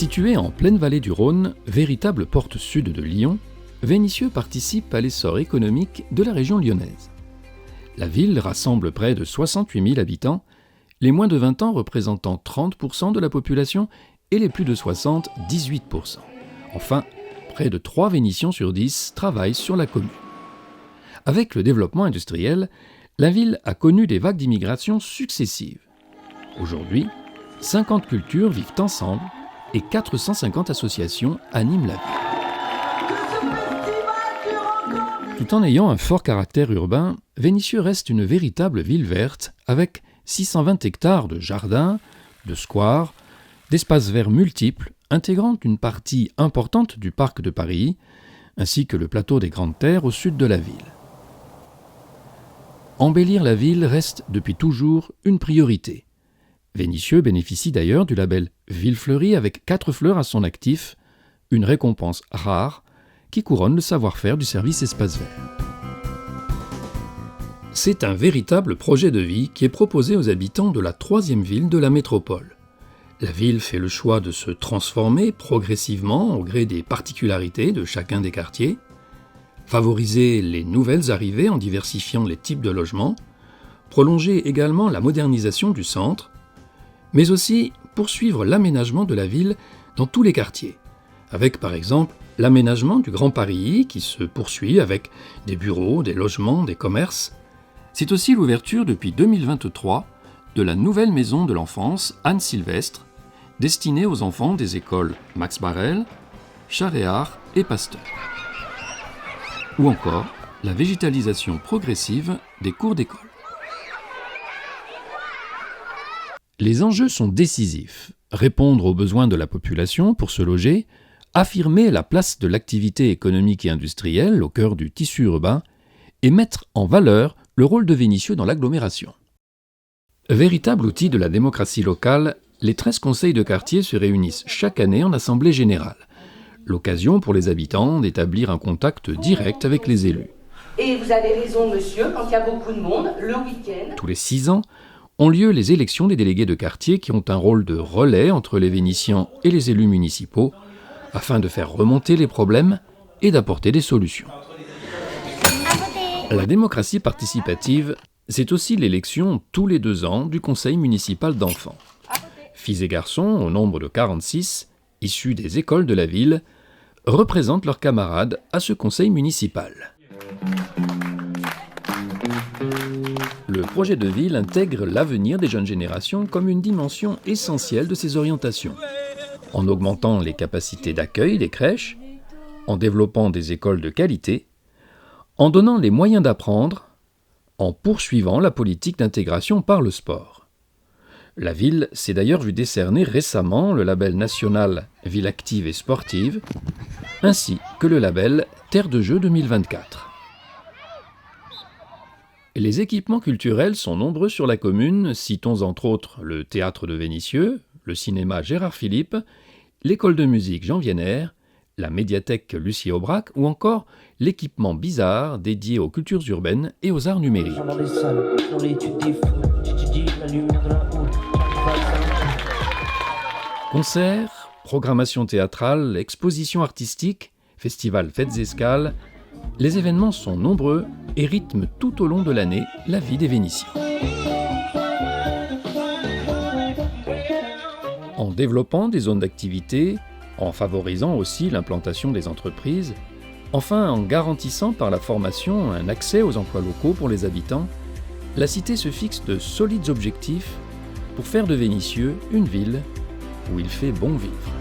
Situé en pleine vallée du Rhône, véritable porte sud de Lyon, Vénissieux participe à l'essor économique de la région lyonnaise. La ville rassemble près de 68 000 habitants, les moins de 20 ans représentant 30% de la population et les plus de 60, 18%. Enfin, près de 3 Vénitiens sur 10 travaillent sur la commune. Avec le développement industriel, la ville a connu des vagues d'immigration successives. Aujourd'hui, 50 cultures vivent ensemble et 450 associations animent la ville. Tout en ayant un fort caractère urbain, Vénissieux reste une véritable ville verte avec 620 hectares de jardins, de squares, d'espaces verts multiples intégrant une partie importante du parc de Paris, ainsi que le plateau des Grandes Terres au sud de la ville. Embellir la ville reste depuis toujours une priorité. Vénissieux bénéficie d'ailleurs du label Ville fleurie avec 4 fleurs à son actif, une récompense rare qui couronne le savoir-faire du service espace vert. C'est un véritable projet de vie qui est proposé aux habitants de la 3e ville de la métropole. La ville fait le choix de se transformer progressivement au gré des particularités de chacun des quartiers, favoriser les nouvelles arrivées en diversifiant les types de logements, prolonger également la modernisation du centre, mais aussi poursuivre l'aménagement de la ville dans tous les quartiers, avec par exemple l'aménagement du Grand Paris qui se poursuit avec des bureaux, des logements, des commerces. C'est aussi l'ouverture depuis 2023 de la nouvelle maison de l'enfance Anne Sylvestre, destinée aux enfants des écoles Max Barrel, Charéard et Pasteur. Ou encore la végétalisation progressive des cours d'école. Les enjeux sont décisifs. Répondre aux besoins de la population pour se loger, affirmer la place de l'activité économique et industrielle au cœur du tissu urbain et mettre en valeur le rôle de Vénissieux dans l'agglomération. Véritable outil de la démocratie locale, les 13 conseils de quartier se réunissent chaque année en assemblée générale. L'occasion pour les habitants d'établir un contact direct avec les élus. Et vous avez raison, monsieur, quand il y a beaucoup de monde, le week-end... Tous les 6 ans, ont lieu les élections des délégués de quartier qui ont un rôle de relais entre les Vénitiens et les élus municipaux, afin de faire remonter les problèmes et d'apporter des solutions. La démocratie participative, c'est aussi l'élection tous les 2 ans du conseil municipal d'enfants. Filles et garçons, au nombre de 46, issus des écoles de la ville, représentent leurs camarades à ce conseil municipal. Le projet de ville intègre l'avenir des jeunes générations comme une dimension essentielle de ses orientations, en augmentant les capacités d'accueil des crèches, en développant des écoles de qualité, en donnant les moyens d'apprendre, en poursuivant la politique d'intégration par le sport. La ville s'est d'ailleurs vue décerner récemment le label national Ville active et sportive, ainsi que le label Terre de Jeux 2024. Les équipements culturels sont nombreux sur la commune, citons entre autres le théâtre de Vénissieux, le cinéma Gérard Philipe, l'école de musique Jean Vienner, la médiathèque Lucie Aubrac ou encore l'équipement Bizarre dédié aux cultures urbaines et aux arts numériques. Concerts, programmation théâtrale, expositions artistiques, festivals, fêtes escales, les événements sont nombreux et rythment tout au long de l'année la vie des Vénitiens. En développant des zones d'activité, en favorisant aussi l'implantation des entreprises, enfin en garantissant par la formation un accès aux emplois locaux pour les habitants, la cité se fixe de solides objectifs pour faire de Vénissieux une ville où il fait bon vivre.